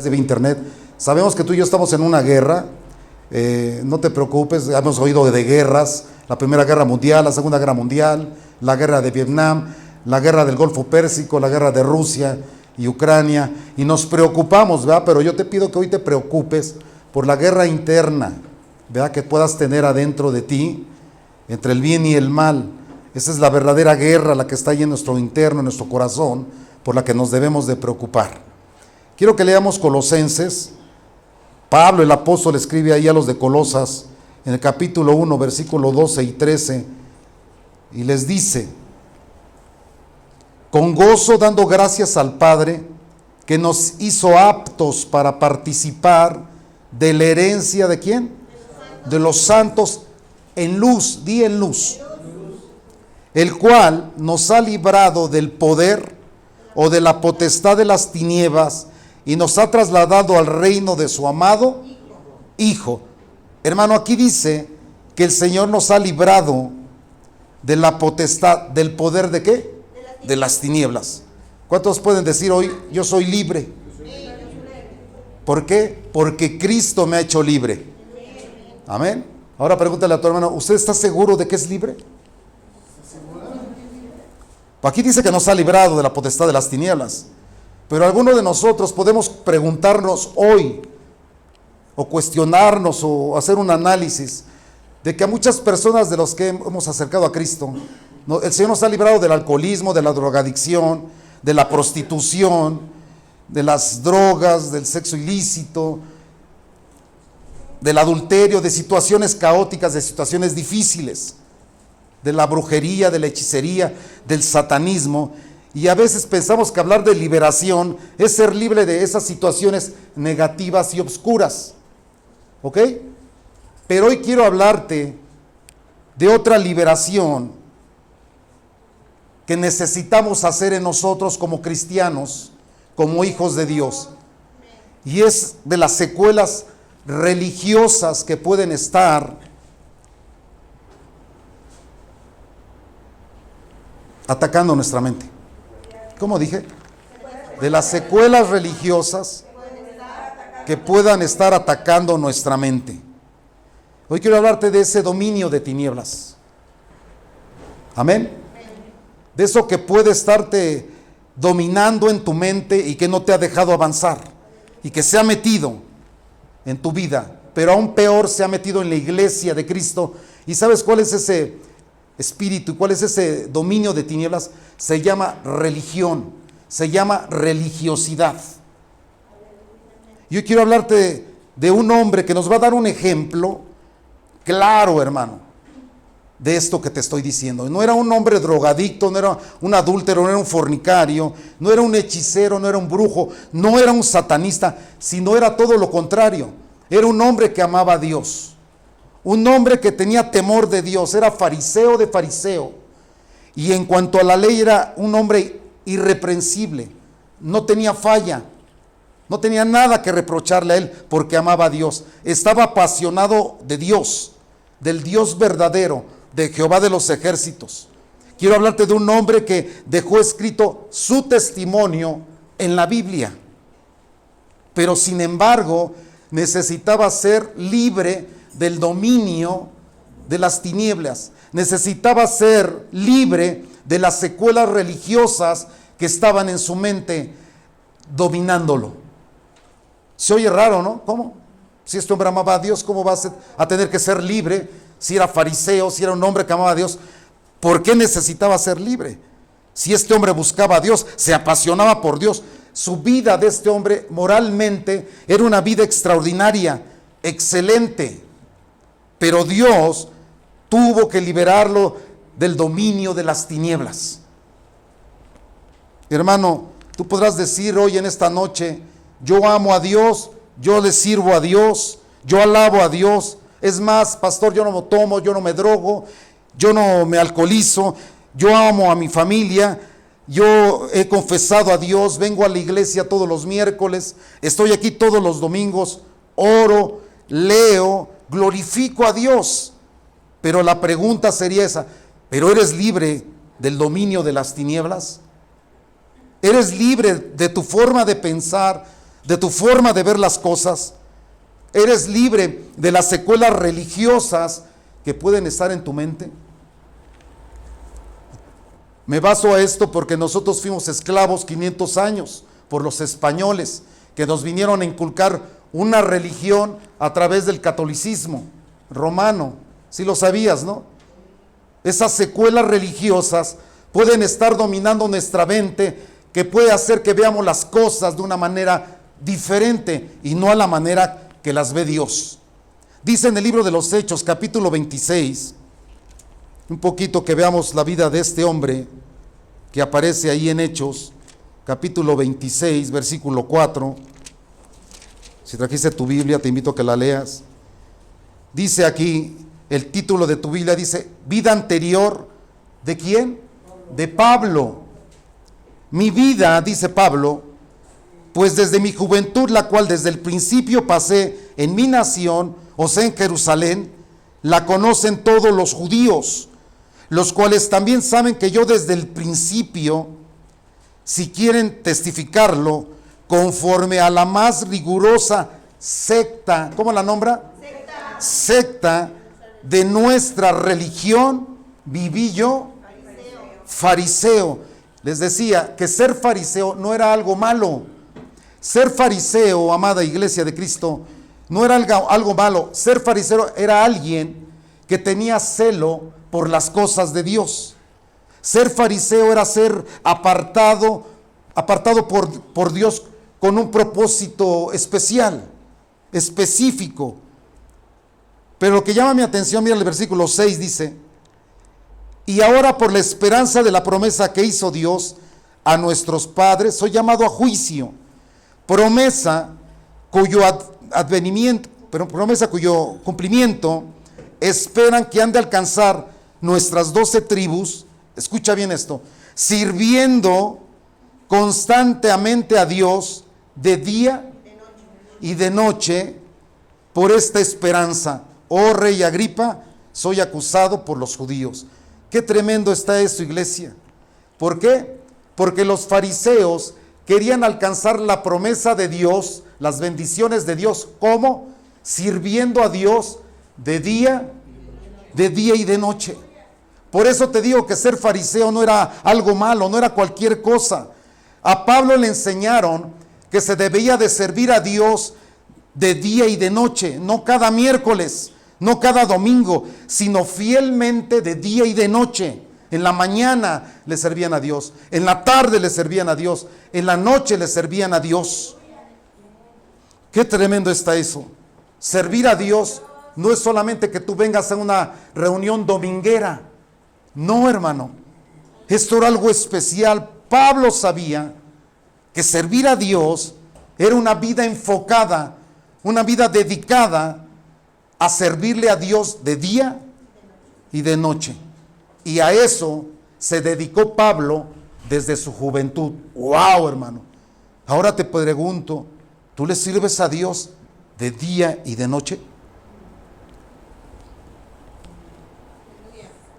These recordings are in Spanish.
través de vía internet. Sabemos que tú y yo estamos en una guerra. No te preocupes, hemos oído de guerras: la Primera Guerra Mundial, la Segunda Guerra Mundial, la guerra de Vietnam, la guerra del Golfo Pérsico, la guerra de Rusia y Ucrania, y nos preocupamos, ¿verdad? Pero yo te pido que hoy te preocupes por la guerra interna, ¿verdad?, que puedas tener adentro de ti, entre el bien y el mal. Esa es la verdadera guerra, la que está ahí en nuestro interno, en nuestro corazón, por la que nos debemos de preocupar. Quiero que leamos Colosenses. Pablo, el apóstol, escribe ahí a los de Colosas, en el capítulo 1, versículo 12 y 13, y les dice: con gozo dando gracias al Padre, que nos hizo aptos para participar de la herencia ¿de quién? De los santos en luz, di en luz, el cual nos ha librado del poder o de la potestad de las tinieblas y nos ha trasladado al reino de su amado Hijo. Hermano, aquí dice que el Señor nos ha librado de la potestad, del poder ¿de qué? De las tinieblas. ¿Cuántos pueden decir hoy: yo soy libre? ¿Por qué? Porque Cristo me ha hecho libre. Amén. Ahora pregúntale a tu hermano: ¿usted está seguro de que es libre? Aquí dice que nos ha librado de la potestad de las tinieblas, pero algunos de nosotros podemos preguntarnos hoy, o cuestionarnos, o hacer un análisis de que a muchas personas de los que hemos acercado a Cristo, el Señor nos ha librado del alcoholismo, de la drogadicción, de la prostitución, de las drogas, del sexo ilícito, del adulterio, de situaciones caóticas, de situaciones difíciles, de la brujería, de la hechicería, del satanismo. Y a veces pensamos que hablar de liberación es ser libre de esas situaciones negativas y obscuras. ¿Ok? Pero hoy quiero hablarte de otra liberación que necesitamos hacer en nosotros como cristianos, como hijos de Dios. Y es de las secuelas religiosas que pueden estar atacando nuestra mente. ¿Cómo dije? De las secuelas religiosas que puedan estar atacando nuestra mente. Hoy quiero hablarte de ese dominio de tinieblas. Amén. De eso que puede estarte dominando en tu mente y que no te ha dejado avanzar, y que se ha metido en tu vida, pero aún peor, se ha metido en la iglesia de Cristo. ¿Y sabes cuál es ese espíritu y cuál es ese dominio de tinieblas? Se llama religión, se llama religiosidad. Yo quiero hablarte de un hombre que nos va a dar un ejemplo claro, hermano, de esto que te estoy diciendo. No era un hombre drogadicto, no era un adúltero, no era un fornicario, no era un hechicero, no era un brujo, no era un satanista, sino era todo lo contrario. Era un hombre que amaba a Dios, un hombre que tenía temor de Dios, era fariseo de fariseo, y en cuanto a la ley era un hombre irreprensible, no tenía falla, no tenía nada que reprocharle a él, porque amaba a Dios, estaba apasionado de Dios, del Dios verdadero, de Jehová de los ejércitos. Quiero hablarte de un hombre que dejó escrito su testimonio en la Biblia, pero sin embargo necesitaba ser libre del dominio de las tinieblas, necesitaba ser libre de las secuelas religiosas que estaban en su mente dominándolo. Se oye raro, ¿no? ¿Cómo? Si este hombre amaba a Dios, ¿cómo va a tener que ser libre? Si era fariseo, si era un hombre que amaba a Dios, ¿por qué necesitaba ser libre? Si este hombre buscaba a Dios, se apasionaba por Dios. Su vida de este hombre moralmente era una vida extraordinaria, excelente, pero Dios tuvo que liberarlo del dominio de las tinieblas. Hermano, tú podrás decir hoy en esta noche: yo amo a Dios, yo le sirvo a Dios, yo alabo a Dios. Es más, pastor, yo no tomo, yo no me drogo, yo no me alcoholizo, yo amo a mi familia, yo he confesado a Dios, vengo a la iglesia todos los miércoles, estoy aquí todos los domingos, oro, leo, glorifico a Dios. Pero la pregunta sería esa: ¿pero eres libre del dominio de las tinieblas? ¿Eres libre de tu forma de pensar, de tu forma de ver las cosas. Eres libre de las secuelas religiosas que pueden estar en tu mente. Me baso a esto porque nosotros fuimos esclavos 500 años por los españoles que nos vinieron a inculcar una religión a través del catolicismo romano. Si lo sabías, ¿no? Esas secuelas religiosas pueden estar dominando nuestra mente, que puede hacer que veamos las cosas de una manera diferente y no a la manera que las ve Dios. Dice en el libro de los Hechos, capítulo 26, un poquito que veamos la vida de este hombre que aparece ahí en Hechos, capítulo 26, versículo 4. Si trajiste tu Biblia, te invito a que la leas. Dice aquí, el título de tu Biblia dice, vida anterior, ¿de quién? De Pablo. Mi vida, dice Pablo, pues desde mi juventud, la cual desde el principio pasé en mi nación, o sea, en Jerusalén, la conocen todos los judíos, los cuales también saben que yo desde el principio, si quieren testificarlo, conforme a la más rigurosa secta, ¿cómo la nombra? Secta de nuestra religión, viví yo fariseo. Les decía que ser fariseo no era algo malo. Ser fariseo, amada iglesia de Cristo, no era algo malo. Ser fariseo era alguien que tenía celo por las cosas de Dios. Ser fariseo era ser apartado por Dios con un propósito especial, específico. Pero lo que llama mi atención, mira el versículo 6, dice, y ahora por la esperanza de la promesa que hizo Dios a nuestros padres, soy llamado a juicio, promesa cuyo cuyo cumplimiento esperan que han de alcanzar nuestras 12 tribus, escucha bien esto, sirviendo constantemente a Dios de día y de noche por esta esperanza. Oh rey Agripa, soy acusado por los judíos. Qué tremendo está esto, iglesia. ¿Por qué? Porque los fariseos querían alcanzar la promesa de Dios, las bendiciones de Dios. ¿Cómo? Sirviendo a Dios de día y de noche. Por eso te digo que ser fariseo no era algo malo, no era cualquier cosa. A Pablo le enseñaron que se debía de servir a Dios de día y de noche, no cada miércoles, no cada domingo, sino fielmente de día y de noche. En la mañana le servían a Dios, en la tarde le servían a Dios, en la noche le servían a Dios. Qué tremendo está eso. Servir a Dios no es solamente que tú vengas a una reunión dominguera. No, hermano. Esto era algo especial. Pablo sabía que servir a Dios era una vida enfocada, una vida dedicada a servirle a Dios de día y de noche. Y a eso se dedicó Pablo desde su juventud. ¡Wow, hermano! Ahora te pregunto, ¿tú le sirves a Dios de día y de noche?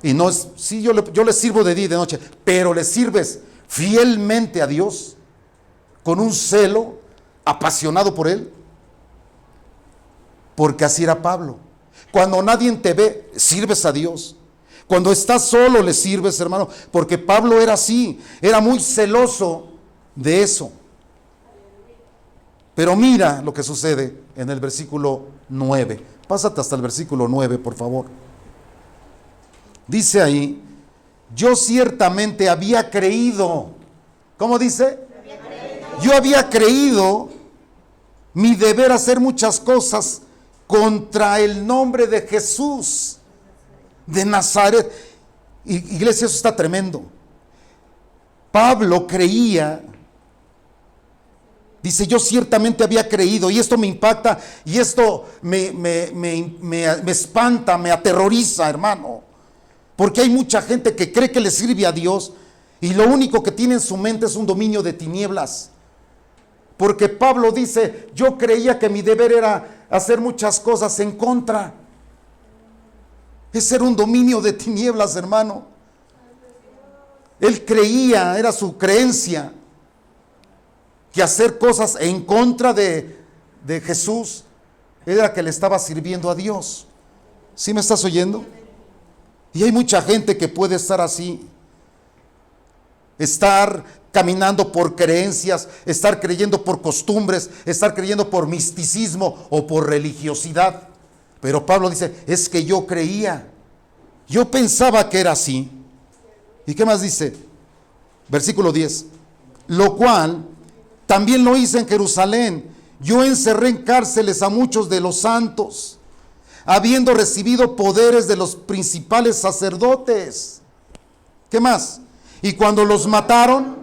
Y no es, sí, yo le sirvo de día y de noche, pero le sirves fielmente a Dios, con un celo apasionado por Él. Porque así era Pablo. Cuando nadie te ve, sirves a Dios. Cuando estás solo, le sirves, hermano. Porque Pablo era así, era muy celoso de eso. Pero mira lo que sucede en el versículo 9. Pásate hasta el versículo 9, por favor. Dice ahí, yo ciertamente había creído. ¿Cómo dice? Yo había creído mi deber hacer muchas cosas contra el nombre de Jesús de Nazaret. Iglesia, eso está tremendo. Pablo creía, dice, yo ciertamente había creído, y esto me impacta, y esto me espanta, me aterroriza, hermano, porque hay mucha gente que cree que le sirve a Dios, y lo único que tiene en su mente es un dominio de tinieblas. Porque Pablo dice, yo creía que mi deber era hacer muchas cosas en contra. Ese era un dominio de tinieblas, hermano. Él creía, era su creencia, que hacer cosas en contra de Jesús era que le estaba sirviendo a Dios. ¿Sí me estás oyendo? Y hay mucha gente que puede estar así, estar caminando por creencias, estar creyendo por costumbres, estar creyendo por misticismo o por religiosidad. Pero Pablo dice, es que yo creía, yo pensaba que era así. ¿Y qué más dice? Versículo 10. Lo cual también lo hice en Jerusalén. Yo encerré en cárceles a muchos de los santos, habiendo recibido poderes de los principales sacerdotes. ¿Qué más? Y cuando los mataron,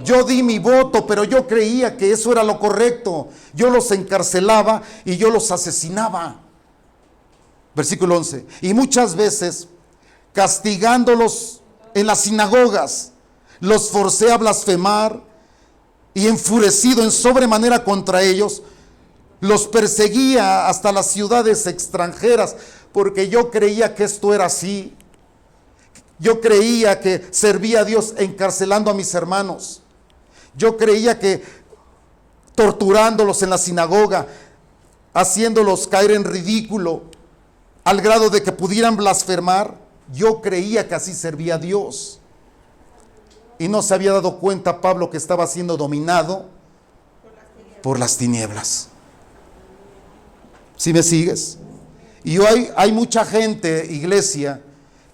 yo di mi voto, pero yo creía que eso era lo correcto. Yo los encarcelaba y yo los asesinaba. Versículo 11. Y muchas veces, castigándolos en las sinagogas, los forcé a blasfemar, y enfurecido en sobremanera contra ellos, los perseguía hasta las ciudades extranjeras, porque yo creía que esto era así. Yo creía que servía a Dios encarcelando a mis hermanos. Yo creía que torturándolos en la sinagoga, haciéndolos caer en ridículo, al grado de que pudieran blasfemar, yo creía que así servía a Dios. Y no se había dado cuenta Pablo que estaba siendo dominado por las tinieblas. ¿Sí me sigues? Y hoy hay mucha gente, iglesia,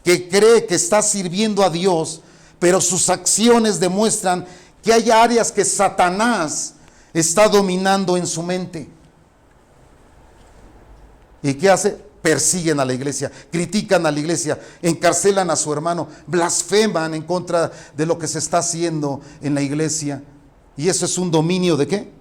que cree que está sirviendo a Dios, pero sus acciones demuestran que hay áreas que Satanás está dominando en su mente. ¿Y qué hace? Persiguen a la iglesia, critican a la iglesia, encarcelan a su hermano, blasfeman en contra de lo que se está haciendo en la iglesia. Y eso es un dominio ¿de qué?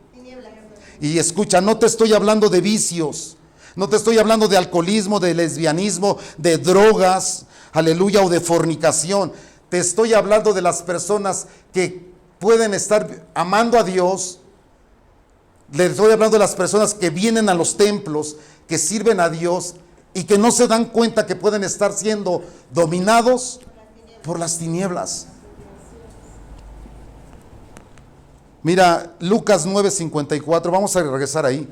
Y escucha, no te estoy hablando de vicios, no te estoy hablando de alcoholismo, de lesbianismo, de drogas, aleluya, o de fornicación. Te estoy hablando de las personas que pueden estar amando a Dios. Le estoy hablando de las personas que vienen a los templos, que sirven a Dios y que no se dan cuenta que pueden estar siendo dominados por las tinieblas. Mira, Lucas 9:54, vamos a regresar ahí,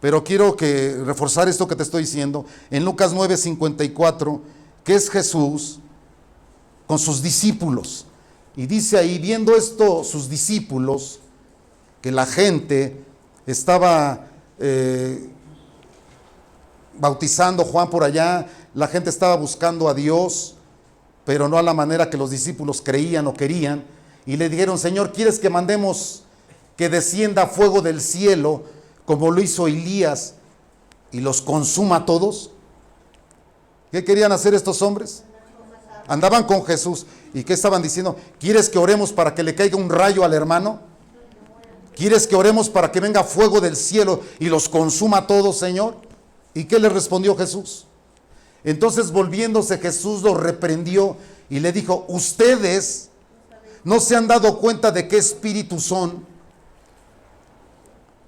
pero quiero reforzar esto que te estoy diciendo. En Lucas 9:54, que es Jesús con sus discípulos. Y dice ahí, viendo esto sus discípulos, que la gente estaba bautizando Juan por allá, la gente estaba buscando a Dios, pero no a la manera que los discípulos creían o querían, y le dijeron, Señor, ¿quieres que mandemos que descienda fuego del cielo, como lo hizo Elías, y los consuma a todos? ¿Qué querían hacer estos hombres? Andaban con Jesús, ¿y qué estaban diciendo? ¿Quieres que oremos para que le caiga un rayo al hermano? ¿Quieres que oremos para que venga fuego del cielo y los consuma a todos, Señor? ¿Y qué le respondió Jesús? Entonces, volviéndose, Jesús los reprendió y le dijo, ustedes no se han dado cuenta de qué espíritu son.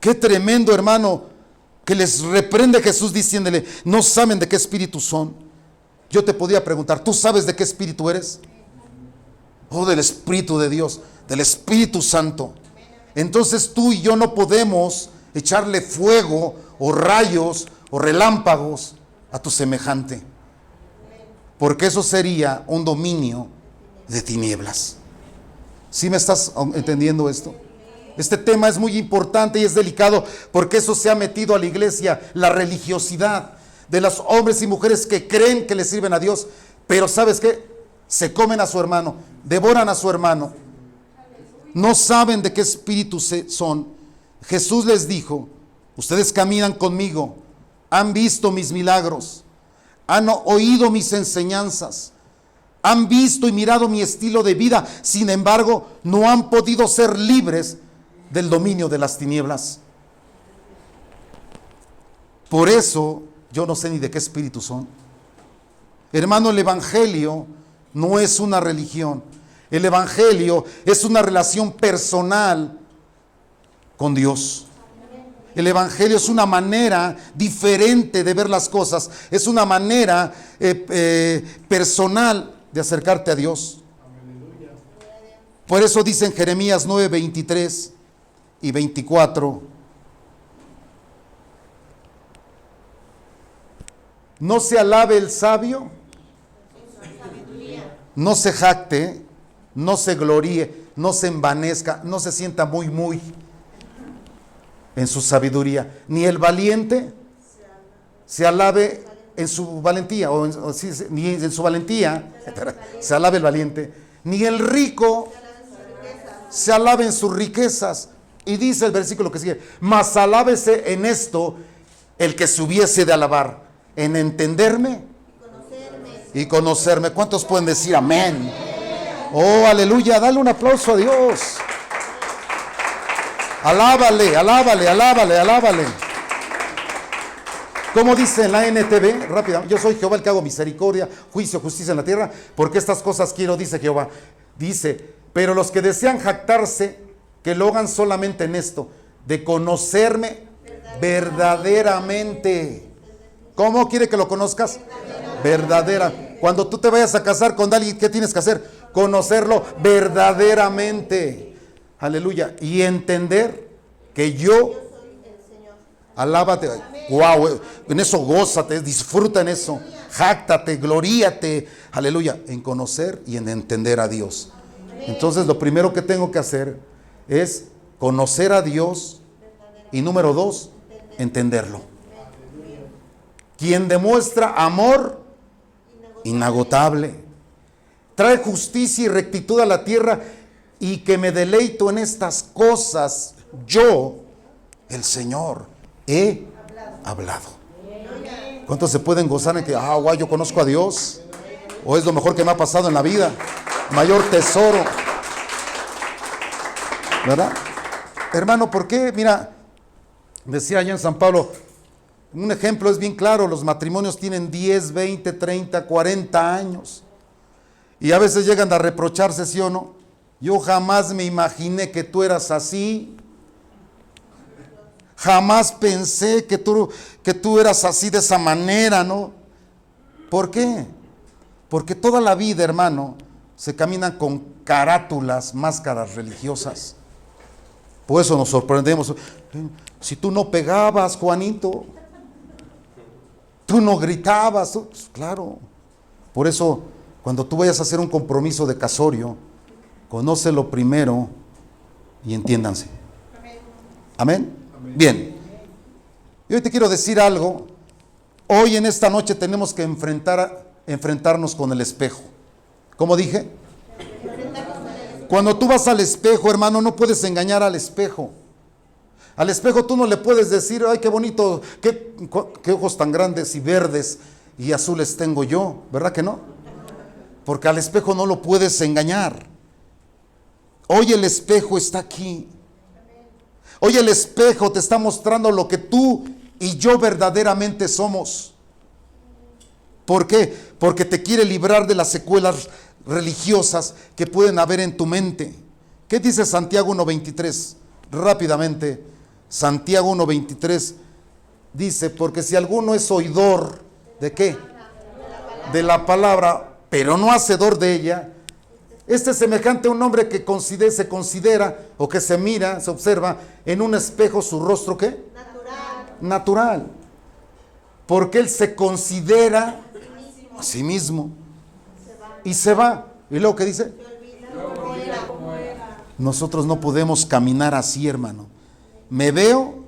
Qué tremendo, hermano, que les reprende Jesús diciéndole, no saben de qué espíritu son. Yo te podía preguntar, ¿tú sabes de qué espíritu eres? Oh, del Espíritu de Dios, del Espíritu Santo. Entonces tú y yo no podemos echarle fuego o rayos o relámpagos a tu semejante, porque eso sería un dominio de tinieblas. ¿Sí me estás entendiendo esto? Este tema es muy importante y es delicado, porque eso se ha metido a la iglesia, la religiosidad de los hombres y mujeres que creen que le sirven a Dios, pero ¿sabes qué? Se comen a su hermano, devoran a su hermano, no saben de qué espíritu son. Jesús les dijo, ustedes caminan conmigo, han visto mis milagros, han oído mis enseñanzas, han visto y mirado mi estilo de vida, sin embargo, no han podido ser libres del dominio de las tinieblas. Por eso, yo no sé ni de qué espíritu son. Hermano, el Evangelio no es una religión. El Evangelio es una relación personal con Dios. El Evangelio es una manera diferente de ver las cosas. Es una manera personal de acercarte a Dios. Por eso dice en Jeremías 9:23, y 24. No se alabe el sabio, no se jacte, no se gloríe, no se envanezca, no se sienta muy en su sabiduría, ni el valiente se alabe en su valentía, ni en su valentía se alabe el valiente, ni el rico se alabe en sus riquezas. Y dice el versículo que sigue: mas alábese en esto el que se hubiese de alabar, en entenderme y conocerme. ¿Cuántos pueden decir amén? Oh, aleluya, dale un aplauso a Dios. Alábale, alábale, alábale, alábale. Como dice en la NTV, rápido: yo soy Jehová el que hago misericordia, juicio, justicia en la tierra, porque estas cosas quiero, dice Jehová. Dice: pero los que desean jactarse, que lo hagan solamente en esto, de conocerme verdaderamente. ¿Cómo quiere que lo conozcas? Verdadera. Cuando tú te vayas a casar con alguien, ¿qué tienes que hacer? Conocerlo verdaderamente. Aleluya. Y entender que yo, alábate. Wow, en eso gózate, disfruta en eso, jáctate, gloríate. Aleluya. En conocer y en entender a Dios. Entonces lo primero que tengo que hacer es conocer a Dios y número 2, entenderlo. Quien demuestra amor inagotable, trae justicia y rectitud a la tierra, y que me deleito en estas cosas, yo, el Señor, he hablado. ¿Cuántos se pueden gozar en que, wow, yo conozco a Dios? O es lo mejor que me ha pasado en la vida, mayor tesoro, ¿verdad? Hermano, ¿por qué? Mira, decía allá en San Pablo, un ejemplo es bien claro: los matrimonios tienen 10, 20, 30, 40 años. Y a veces llegan a reprocharse, ¿sí o no? Yo jamás me imaginé que tú eras así. Jamás pensé que tú eras así, de esa manera, ¿no? ¿Por qué? Porque toda la vida, hermano, se caminan con carátulas, máscaras religiosas. Por eso nos sorprendemos. Si tú no pegabas, Juanito, tú no gritabas, pues claro. Por eso, cuando tú vayas a hacer un compromiso de casorio, conócelo primero y entiéndanse. ¿Amén? Amén. Bien. Y hoy te quiero decir algo. Hoy en esta noche tenemos que enfrentarnos con el espejo. ¿Cómo dije? Cuando tú vas al espejo, hermano, no puedes engañar al espejo. Al espejo tú no le puedes decir: ay, qué bonito, qué ojos tan grandes y verdes y azules tengo yo. ¿Verdad que no? Porque al espejo no lo puedes engañar. Hoy el espejo está aquí. Hoy el espejo te está mostrando lo que tú y yo verdaderamente somos. ¿Por qué? Porque te quiere librar de las secuelas religiosas que pueden haber en tu mente. ¿Qué dice Santiago 1:23? Rápidamente, Santiago 1:23 dice: porque si alguno es oidor, ¿de qué? De la palabra, pero no hacedor de ella, este es semejante a un hombre que se considera, o que se mira, se observa en un espejo su rostro, ¿qué? Natural. Porque él se considera a sí mismo y se va. ¿Y luego qué dice? Nosotros no podemos caminar así, hermano. Me veo,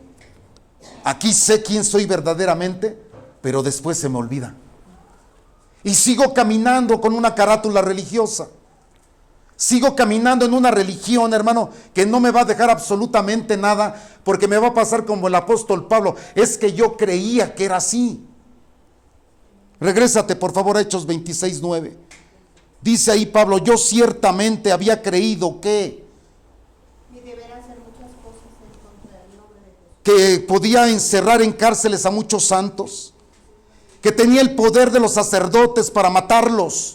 aquí sé quién soy verdaderamente, pero después se me olvida. Y sigo caminando con una carátula religiosa. Sigo caminando en una religión, hermano, que no me va a dejar absolutamente nada, porque me va a pasar como el apóstol Pablo: es que yo creía que era así. Regrésate, por favor, a Hechos 26:9. Dice ahí Pablo: yo ciertamente había creído que podía encerrar en cárceles a muchos santos, que tenía el poder de los sacerdotes para matarlos,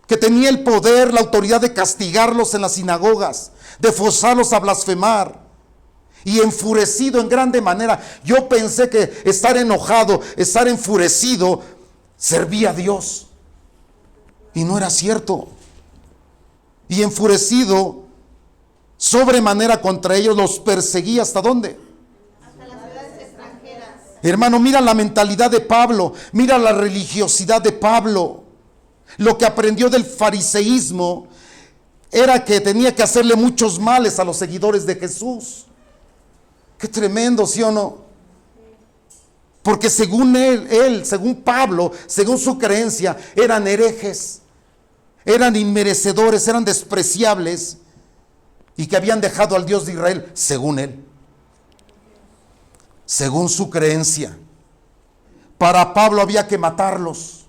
que tenía el poder, la autoridad de castigarlos en las sinagogas, de forzarlos a blasfemar. Y enfurecido en grande manera, yo pensé que estar enojado, estar enfurecido, servía a Dios. Y no era cierto. Y enfurecido, sobremanera contra ellos, los perseguía. ¿Hasta dónde? Hasta las ciudades extranjeras. Hermano, mira la mentalidad de Pablo, mira la religiosidad de Pablo. Lo que aprendió del fariseísmo era que tenía que hacerle muchos males a los seguidores de Jesús. Qué tremendo, ¿sí o no? Porque según él, según Pablo, según su creencia, eran herejes, eran inmerecedores, eran despreciables y que habían dejado al Dios de Israel, según él, según su creencia. Para Pablo había que matarlos.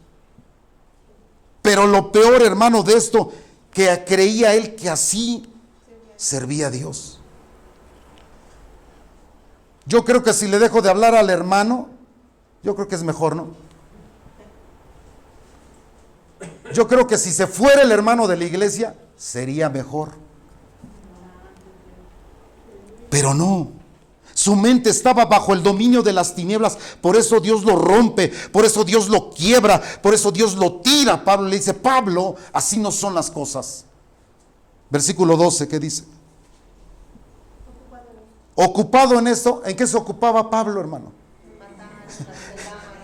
Pero lo peor, hermano, de esto, que creía él que así servía a Dios. Yo creo que si le dejo de hablar al hermano, yo creo que es mejor, ¿no? Yo creo que si se fuera el hermano de la iglesia, sería mejor. Pero no. Su mente estaba bajo el dominio de las tinieblas. Por eso Dios lo rompe, por eso Dios lo quiebra, por eso Dios lo tira. Pablo le dice, Pablo, así no son las cosas. Versículo 12, ¿qué dice? Ocupado en esto. ¿En qué se ocupaba Pablo, hermano?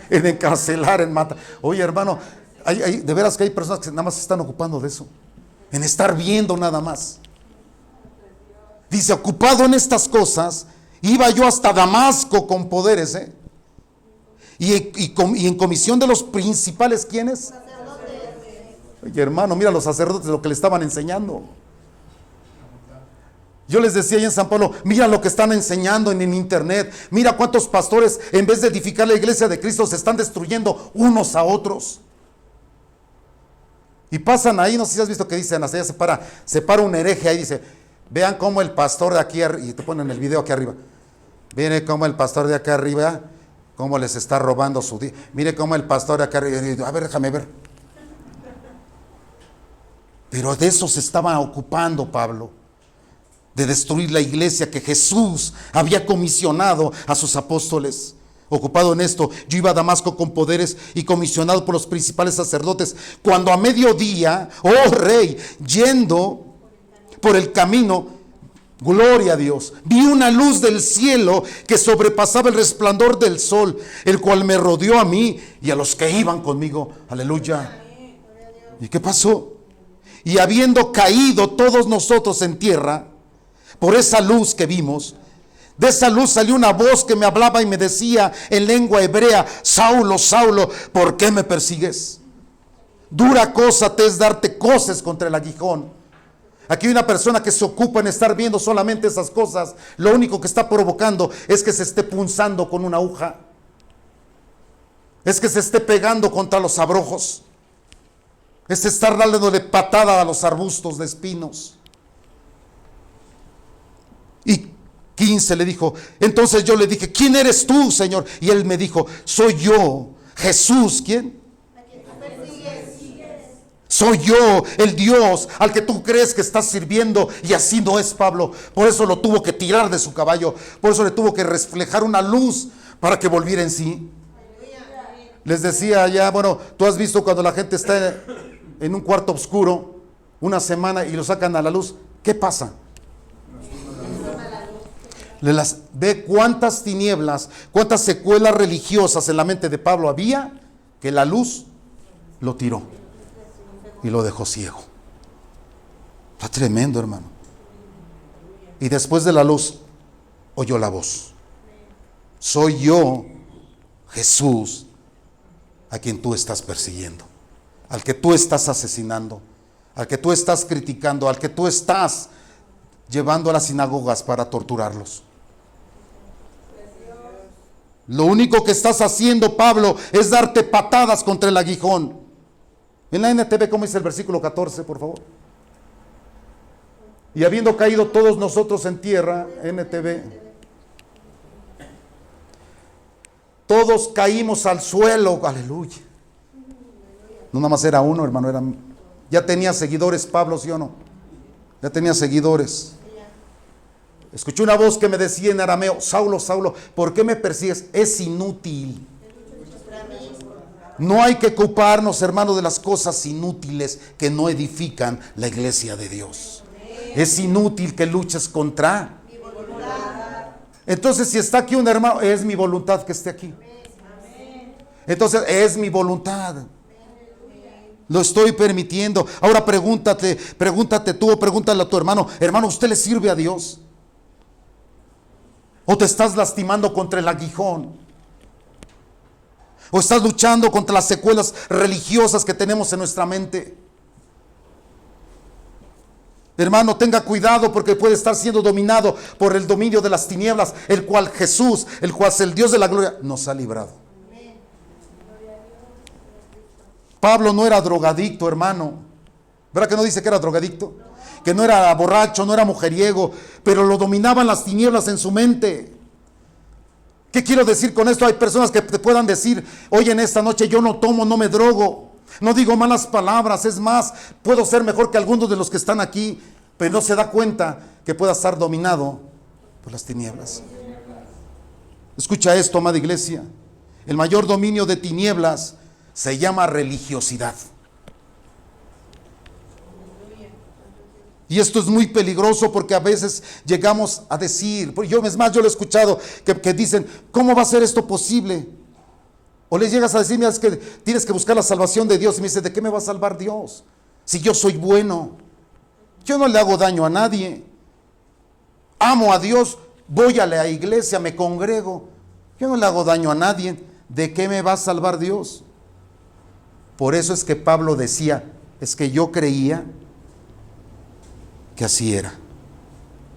En encarcelar, en matar. Oye, hermano, de veras que hay personas que nada más se están ocupando de eso, en estar viendo nada más. Dice, ocupado en estas cosas, iba yo hasta Damasco con poderes, y en comisión de los principales, ¿quiénes? Oye, hermano, mira los sacerdotes lo que le estaban enseñando. Yo les decía ahí en San Pablo, mira lo que están enseñando en internet, mira cuántos pastores en vez de edificar la iglesia de Cristo se están destruyendo unos a otros. Y pasan ahí, no sé si has visto que dicen, hasta allá se para un hereje ahí, dice, vean cómo el pastor de aquí, y te ponen el video aquí arriba, mire cómo el pastor de acá arriba, cómo les está robando su día, mire cómo el pastor de acá arriba, a ver, déjame ver. Pero de eso se estaba ocupando Pablo, de destruir la iglesia que Jesús había comisionado a sus apóstoles. Ocupado en esto, yo iba a Damasco con poderes y comisionado por los principales sacerdotes, cuando a mediodía, oh rey, yendo por el camino, gloria a Dios, vi una luz del cielo que sobrepasaba el resplandor del sol, el cual me rodeó a mí y a los que iban conmigo. Aleluya. ¿Y qué pasó? Y habiendo caído todos nosotros en tierra, por esa luz que vimos, de esa luz salió una voz que me hablaba y me decía en lengua hebrea, Saulo, Saulo, ¿por qué me persigues? Dura cosa te es darte coces contra el aguijón. Aquí hay una persona que se ocupa en estar viendo solamente esas cosas. Lo único que está provocando es que se esté punzando con una aguja, es que se esté pegando contra los abrojos, es estar dándole patada a los arbustos de espinos. Y 15 le dijo, entonces yo le dije, ¿quién eres tú, Señor? Y él me dijo, soy yo, Jesús. ¿Quién? Soy yo, el Dios al que tú crees que estás sirviendo. Y así no es, Pablo. Por eso lo tuvo que tirar de su caballo, por eso le tuvo que reflejar una luz para que volviera en sí. Les decía allá, bueno, tú has visto cuando la gente está en un cuarto oscuro una semana y lo sacan a la luz, ¿qué pasa? Ve cuántas tinieblas, cuántas secuelas religiosas en la mente de Pablo había, que la luz lo tiró y lo dejó ciego. Está tremendo, hermano. Y después de la luz oyó la voz, soy yo, Jesús, a quien tú estás persiguiendo, al que tú estás asesinando, al que tú estás criticando, al que tú estás llevando a las sinagogas para torturarlos. Lo único que estás haciendo, Pablo, es darte patadas contra el aguijón. En la NTV, ¿cómo dice el versículo 14, por favor? Y habiendo caído todos nosotros en tierra, NTV, todos caímos al suelo, aleluya. No nada más era uno, hermano, ya tenía seguidores Pablo, ¿sí o no? Ya tenía seguidores. Escuché una voz que me decía en arameo, Saulo, Saulo, ¿por qué me persigues? Es inútil. No hay que ocuparnos, hermano, de las cosas inútiles que no edifican la iglesia de Dios. Es inútil que luches contra. Entonces, si está aquí un hermano, es mi voluntad que esté aquí. Entonces, es mi voluntad. Lo estoy permitiendo. Ahora pregúntate tú o pregúntale a tu hermano: hermano, ¿usted le sirve a Dios? ¿O te estás lastimando contra el aguijón? ¿O estás luchando contra las secuelas religiosas que tenemos en nuestra mente? Hermano, tenga cuidado, porque puede estar siendo dominado por el dominio de las tinieblas, el cual Jesús, el cual es el Dios de la gloria, nos ha librado. Pablo no era drogadicto, hermano. ¿Verdad que no dice que era drogadicto? Que no era borracho, no era mujeriego, pero lo dominaban las tinieblas en su mente. ¿Qué quiero decir con esto? Hay personas que te puedan decir: hoy en esta noche yo no tomo, no me drogo, no digo malas palabras, es más, puedo ser mejor que algunos de los que están aquí, pero no se da cuenta que pueda estar dominado por las tinieblas. Escucha esto, amada iglesia: el mayor dominio de tinieblas se llama religiosidad. Y esto es muy peligroso, porque a veces llegamos a decir, yo lo he escuchado, que dicen: ¿cómo va a ser esto posible? O les llegas a decir: mira, es que tienes que buscar la salvación de Dios. Y me dice: ¿de qué me va a salvar Dios? Si yo soy bueno, yo no le hago daño a nadie, amo a Dios, voy a la iglesia, me congrego, yo no le hago daño a nadie. ¿De qué me va a salvar Dios? Por eso es que Pablo decía: es que yo creía que así era.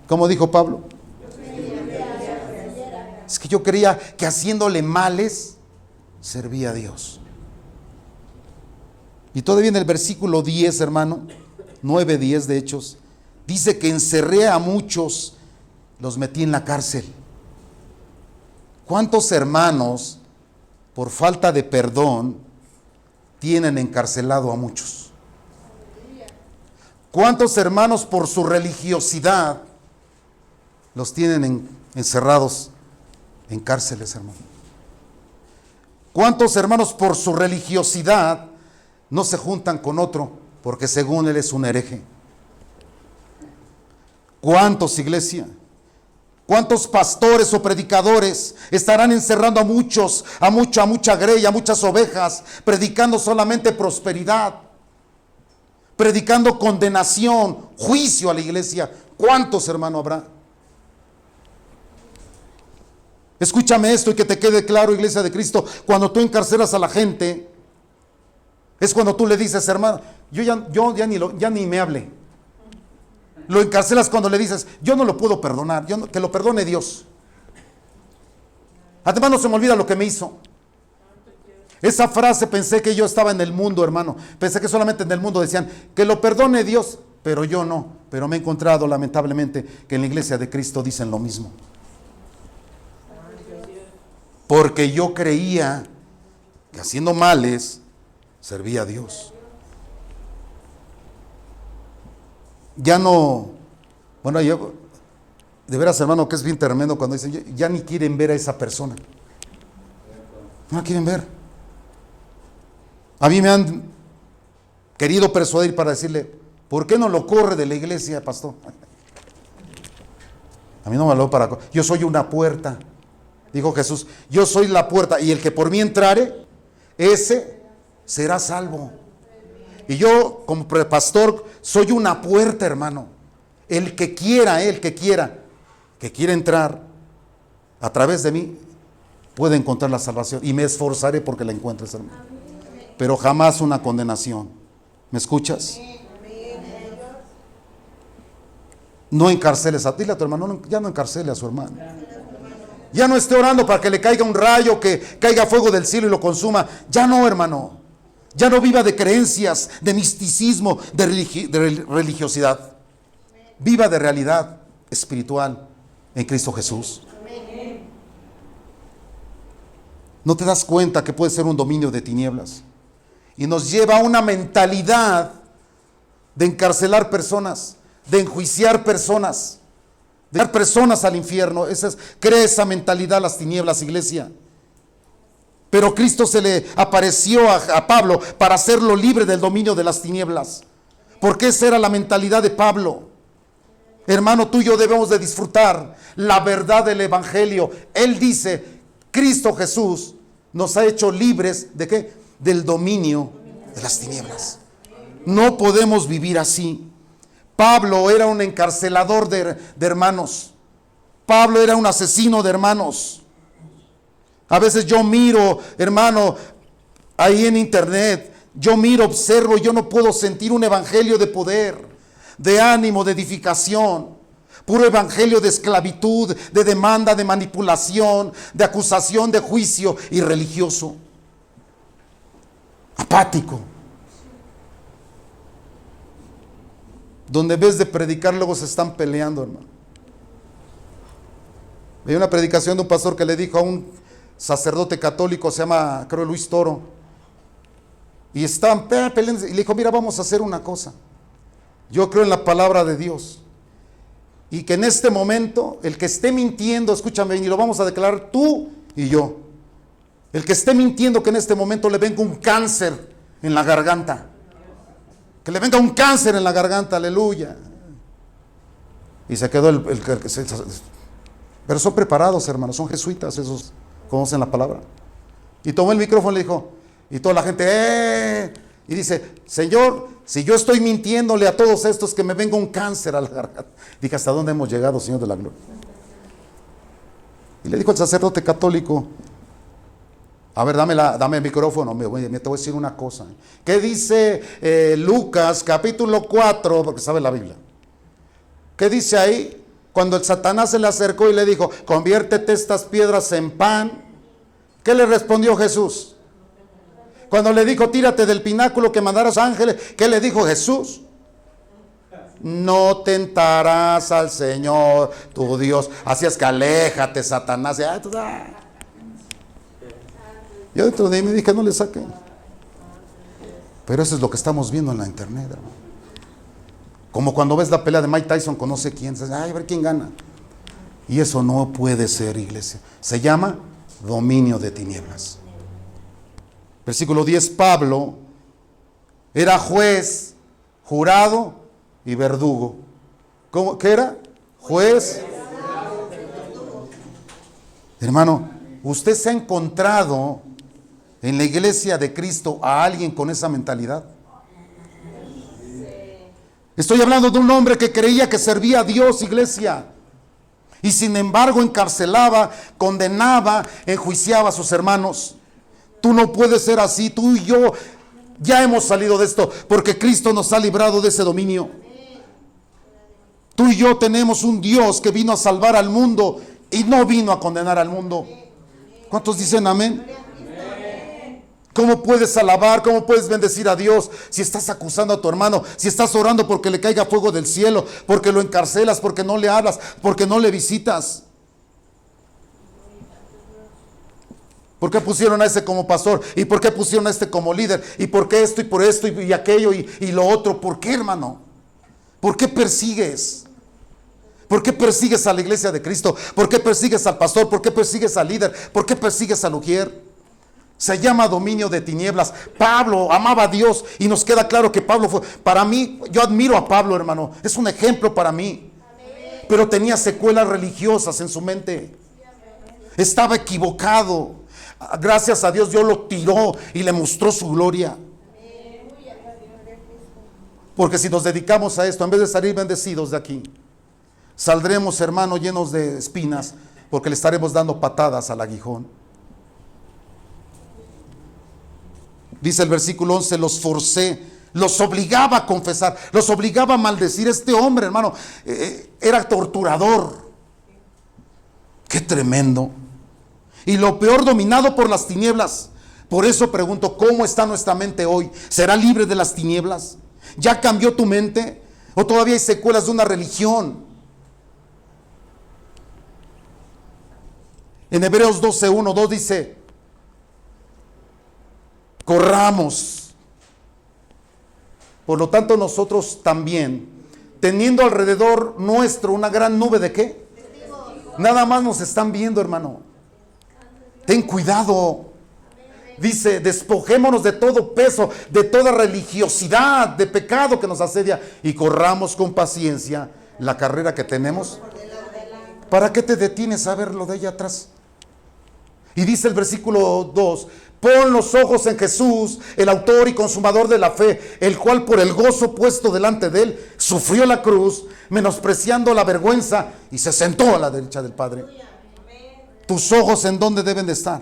¿Cómo dijo Pablo? Es que yo creía que haciéndole males servía a Dios. Y todavía en el versículo 10, hermano, 9:10 de Hechos, dice que encerré a muchos, los metí en la cárcel. ¿Cuántos hermanos, por falta de perdón, tienen encarcelado a muchos? ¿Cuántos hermanos, por su religiosidad, los tienen encerrados en cárceles, hermano? ¿Cuántos hermanos, por su religiosidad, no se juntan con otro porque según él es un hereje? ¿Cuántos, iglesia? ¿Cuántos pastores o predicadores estarán encerrando a muchos, a mucha grey, a muchas ovejas, predicando solamente prosperidad, predicando condenación, juicio a la iglesia? ¿Cuántos, hermano, habrá? Escúchame esto y que te quede claro, iglesia de Cristo: cuando tú encarcelas a la gente, es cuando tú le dices: hermano, ya ni me hable. Lo encarcelas cuando le dices: yo no lo puedo perdonar, que lo perdone Dios. Además, no se me olvida lo que me hizo. Esa frase, pensé que yo estaba en el mundo, hermano. Pensé que solamente en el mundo decían: que lo perdone Dios, pero yo no. Pero me he encontrado, lamentablemente, que en la iglesia de Cristo dicen lo mismo. Porque yo creía que haciendo males servía a Dios. Ya no, bueno, yo, de veras, hermano, que es bien tremendo cuando dicen: ya ni quieren ver a esa persona. No la quieren ver. A mí me han querido persuadir para decirle: ¿por qué no lo corre de la iglesia, pastor? A mí no me habló para... Yo soy una puerta, dijo Jesús. Yo soy la puerta, y el que por mí entrare, ese será salvo. Y yo, como pastor, soy una puerta, hermano. El que quiera entrar a través de mí, puede encontrar la salvación. Y me esforzaré porque la encuentres, hermano. Pero jamás una condenación. ¿Me escuchas? No encarceles a ti, dile a tu hermano: ya no encarcele a su hermano. Ya no esté orando para que le caiga un rayo, que caiga fuego del cielo y lo consuma. Ya no, hermano. Ya no viva de creencias, de misticismo, de religiosidad. Viva de realidad espiritual en Cristo Jesús. ¿No te das cuenta que puede ser un dominio de tinieblas? Y nos lleva a una mentalidad de encarcelar personas, de enjuiciar personas, de dar personas al infierno. Crea esa mentalidad las tinieblas, iglesia. Pero Cristo se le apareció a Pablo para hacerlo libre del dominio de las tinieblas. Porque esa era la mentalidad de Pablo. Hermano, tú y yo debemos de disfrutar la verdad del Evangelio. Él dice, Cristo Jesús nos ha hecho libres ¿de qué? Del dominio de las tinieblas. No podemos vivir así. Pablo era un encarcelador de hermanos. Pablo era un asesino de hermanos. A veces yo miro, hermano, ahí en internet, yo miro, observo y yo no puedo sentir un evangelio de poder, de ánimo, de edificación. Puro evangelio de esclavitud, de demanda, de manipulación, de acusación, de juicio y religioso. Apático. Donde en vez de predicar luego se están peleando, hermano. Hay una predicación de un pastor que le dijo a un sacerdote católico, se llama, creo, Luis Toro, y estaban peleando, y le dijo, mira, vamos a hacer una cosa. Yo creo en la palabra de Dios, y que en este momento, el que esté mintiendo, escúchame, y lo vamos a declarar tú y yo, el que esté mintiendo, que en este momento le venga un cáncer en la garganta, que le venga un cáncer en la garganta, aleluya. Y se quedó pero son preparados, hermanos, son jesuitas, esos conocen la palabra. Y tomó el micrófono y le dijo, y toda la gente, y dice, Señor, si yo estoy mintiéndole a todos estos, que me venga un cáncer a la garganta. Dije, ¿hasta dónde hemos llegado, Señor de la gloria? Y le dijo el sacerdote católico, a ver, dame el micrófono, te voy a decir una cosa. ¿Qué dice Lucas capítulo 4, porque sabe la Biblia? ¿Qué dice ahí? Cuando el Satanás se le acercó y le dijo, conviértete estas piedras en pan. ¿Qué le respondió Jesús? Cuando le dijo, tírate del pináculo que mandaron los ángeles, ¿qué le dijo Jesús? No tentarás al Señor tu Dios. Así es que aléjate, Satanás. Yo dentro de mí dije, no le saquen. Pero eso es lo que estamos viendo en la internet, hermano. Como cuando ves la pelea de Mike Tyson con no sé quién, dices, ay, a ver quién gana. Y eso no puede ser, iglesia. Se llama dominio de tinieblas. Versículo 10, Pablo era juez, jurado y verdugo. ¿Qué era? Juez. Hermano, ¿usted se ha encontrado en la iglesia de Cristo a alguien con esa mentalidad? Estoy hablando de un hombre que creía que servía a Dios, iglesia, y sin embargo encarcelaba, condenaba, enjuiciaba a sus hermanos. Tú no puedes ser así. Tú y yo ya hemos salido de esto porque Cristo nos ha librado de ese dominio. Tú y yo tenemos un Dios que vino a salvar al mundo y no vino a condenar al mundo. ¿Cuántos dicen amén? ¿Cómo puedes alabar? ¿Cómo puedes bendecir a Dios si estás acusando a tu hermano? Si estás orando porque le caiga fuego del cielo, porque lo encarcelas, porque no le hablas, porque no le visitas. ¿Por qué pusieron a ese como pastor? ¿Y por qué pusieron a este como líder? ¿Y por qué esto y por esto y aquello y lo otro? ¿Por qué, hermano? ¿Por qué persigues? ¿Por qué persigues a la iglesia de Cristo? ¿Por qué persigues al pastor? ¿Por qué persigues al líder? ¿Por qué persigues al ujier? Se llama dominio de tinieblas. Pablo amaba a Dios y nos queda claro que Pablo fue, para mí, yo admiro a Pablo, hermano, es un ejemplo para mí. Pero tenía secuelas religiosas en su mente. Estaba equivocado. Gracias a Dios, Dios lo tiró y le mostró su gloria. Porque si nos dedicamos a esto, en vez de salir bendecidos de aquí, saldremos, hermano, llenos de espinas, porque le estaremos dando patadas al aguijón. Dice el versículo 11, los forcé, los obligaba a confesar, los obligaba a maldecir. Este hombre, hermano, era torturador. Qué tremendo. Y lo peor, dominado por las tinieblas. Por eso pregunto, ¿cómo está nuestra mente hoy? ¿Será libre de las tinieblas? ¿Ya cambió tu mente? ¿O todavía hay secuelas de una religión? En Hebreos 12:1, 2 dice, corramos. Por lo tanto, nosotros también, teniendo alrededor nuestro una gran nube de ¿qué? Nada más nos están viendo, hermano. Ten cuidado. Dice, despojémonos de todo peso, de toda religiosidad, de pecado que nos asedia, y corramos con paciencia la carrera que tenemos, ¿para qué te detienes a ver lo de allá atrás? Y dice el versículo 2, pon los ojos en Jesús, el autor y consumador de la fe, el cual por el gozo puesto delante de él, sufrió la cruz, menospreciando la vergüenza, y se sentó a la derecha del Padre. ¿Tus ojos en dónde deben de estar?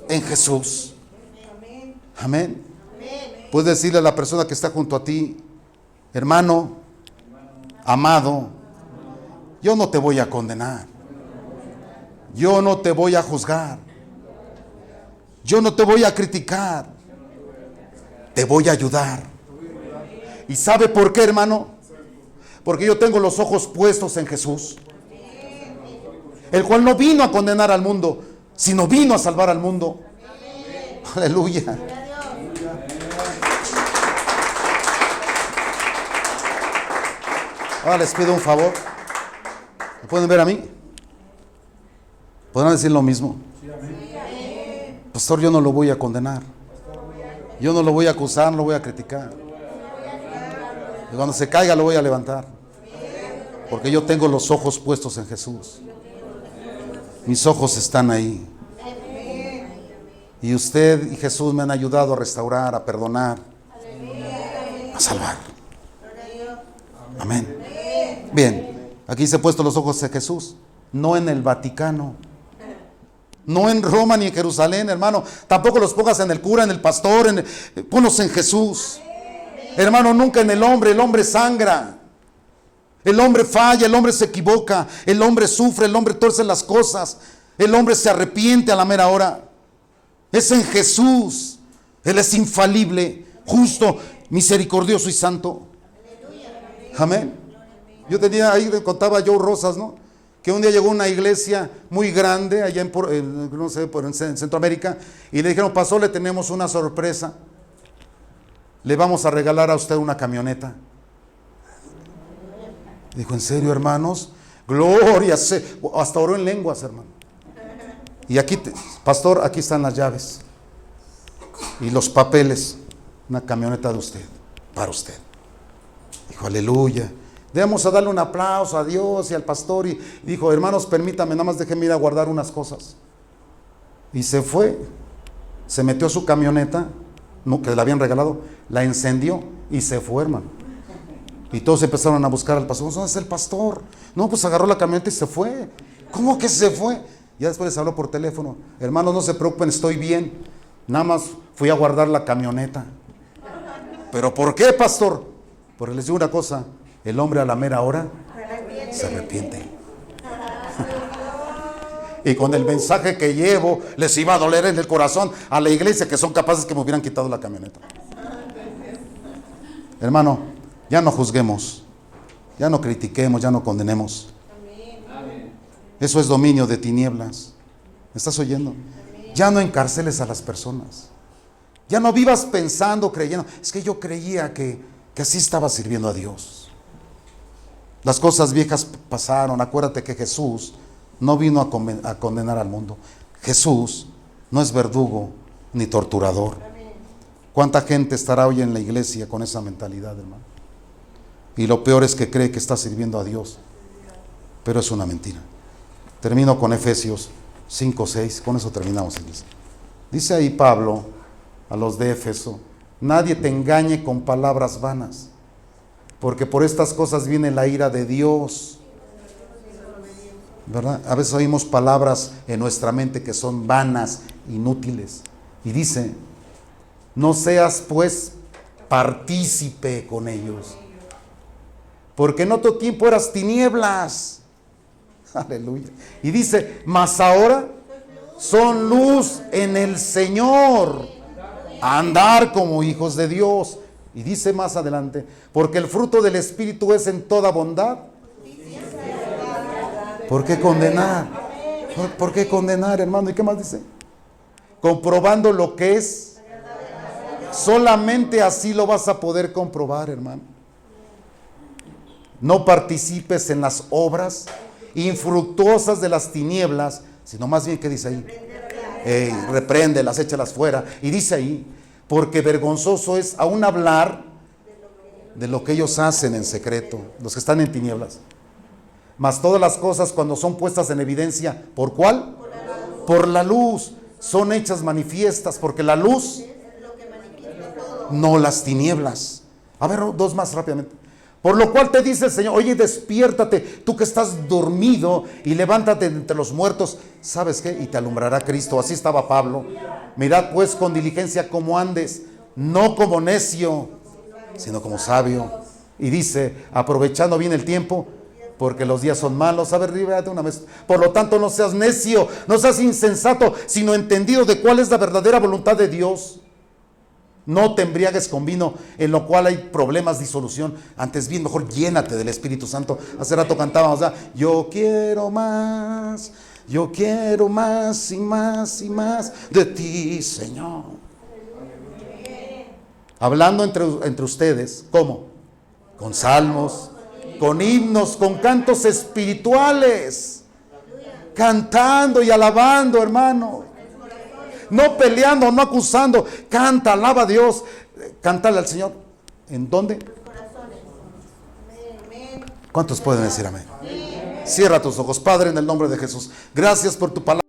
En Jesús. Amén. Puedes decirle a la persona que está junto a ti, hermano, amado, yo no te voy a condenar. Yo no te voy a juzgar. Yo no te voy a criticar. Te voy a ayudar. ¿Y sabe por qué, hermano? Porque yo tengo los ojos puestos en Jesús, el cual no vino a condenar al mundo, sino vino a salvar al mundo. Aleluya. Ahora les pido un favor. ¿Me pueden ver a mí? ¿Podrán decir lo mismo? Pastor, yo no lo voy a condenar. Yo no lo voy a acusar, no lo voy a criticar. Y cuando se caiga lo voy a levantar. Porque yo tengo los ojos puestos en Jesús. Mis ojos están ahí. Y usted y Jesús me han ayudado a restaurar, a perdonar, a salvar. Amén. Bien, aquí se han puesto los ojos en Jesús, no en el Vaticano, no en Roma ni en Jerusalén, hermano. Tampoco los pongas en el cura, en el pastor, ponlos en Jesús. Hermano, nunca en el hombre sangra. El hombre falla, el hombre se equivoca, el hombre sufre, el hombre torce las cosas, el hombre se arrepiente a la mera hora. Es en Jesús. Él es infalible, justo, misericordioso y santo. Amén. Yo tenía, ahí contaba Joe Rosas, ¿no? Que un día llegó a una iglesia muy grande allá en Centroamérica, y le dijeron, pastor, le tenemos una sorpresa. Le vamos a regalar a usted una camioneta. Dijo, ¿en serio, hermanos? Gloria, hasta oró en lenguas, hermano. Y aquí, pastor, aquí están las llaves y los papeles. Una camioneta de usted, para usted. Dijo, aleluya. Debemos a darle un aplauso a Dios y al pastor. Y dijo, hermanos, permítame, nada más déjenme ir a guardar unas cosas. Y se fue, se metió a su camioneta, que le habían regalado, la encendió y se fue, hermano. Y todos empezaron a buscar al pastor. ¿Dónde está el pastor? No, pues agarró la camioneta y se fue. ¿Cómo que se fue? Ya después les habló por teléfono. Hermanos, no se preocupen, estoy bien. Nada más fui a guardar la camioneta. ¿Pero por qué, pastor? Porque les digo una cosa, el hombre a la mera hora se arrepiente. Y con el mensaje que llevo, les iba a doler en el corazón a la iglesia, que son capaces que me hubieran quitado la camioneta. Hermano, ya no juzguemos, ya no critiquemos, ya no condenemos. Eso es dominio de tinieblas. ¿Me estás oyendo? Ya no encarceles a las personas. Ya no vivas pensando, creyendo, es que yo creía que así estaba sirviendo a Dios. Las cosas viejas pasaron. Acuérdate que Jesús no vino a condenar al mundo. Jesús no es verdugo ni torturador. ¿Cuánta gente estará hoy en la iglesia con esa mentalidad, hermano? Y lo peor es que cree que está sirviendo a Dios, pero es una mentira. Termino con Efesios 5:6, con eso terminamos, iglesia. Dice ahí Pablo a los de Éfeso, nadie te engañe con palabras vanas, porque por estas cosas viene la ira de Dios. ¿Verdad? A veces oímos palabras en nuestra mente que son vanas, inútiles. Y dice, no seas pues partícipe con ellos, porque en otro tiempo eras tinieblas. Aleluya. Y dice, mas ahora son luz en el Señor, a andar como hijos de Dios. Y dice más adelante, porque el fruto del Espíritu es en toda bondad. ¿Por qué condenar? ¿Por qué condenar, hermano? ¿Y qué más dice? Comprobando lo que es. Solamente así lo vas a poder comprobar, hermano. No participes en las obras infructuosas de las tinieblas, sino más bien, ¿qué dice ahí? Repréndelas, échalas fuera. Y dice ahí, porque vergonzoso es aún hablar de lo que ellos hacen en secreto, los que están en tinieblas. Mas todas las cosas cuando son puestas en evidencia, ¿por cuál? Por la luz, son hechas manifiestas, porque la luz no las tinieblas. A ver, dos más rápidamente. Por lo cual te dice el Señor, oye, despiértate, tú que estás dormido, y levántate de entre los muertos. ¿Sabes qué? Y te alumbrará Cristo. Así estaba Pablo. Mirad pues con diligencia cómo andes, no como necio, sino como sabio. Y dice, aprovechando bien el tiempo, porque los días son malos. A ver, dígate una vez. Por lo tanto, no seas necio, no seas insensato, sino entendido de cuál es la verdadera voluntad de Dios. No te embriagues con vino, en lo cual hay problemas, disolución. Antes bien, mejor llénate del Espíritu Santo. Hace rato cantábamos, yo quiero más y más y más de ti, Señor. Hablando entre ustedes, ¿cómo? Con salmos, con himnos, con cantos espirituales, cantando y alabando, hermano. No peleando, no acusando. Canta, alaba a Dios. Cántale al Señor. ¿En dónde? ¿Cuántos pueden decir amén? Cierra tus ojos, Padre, en el nombre de Jesús. Gracias por tu palabra.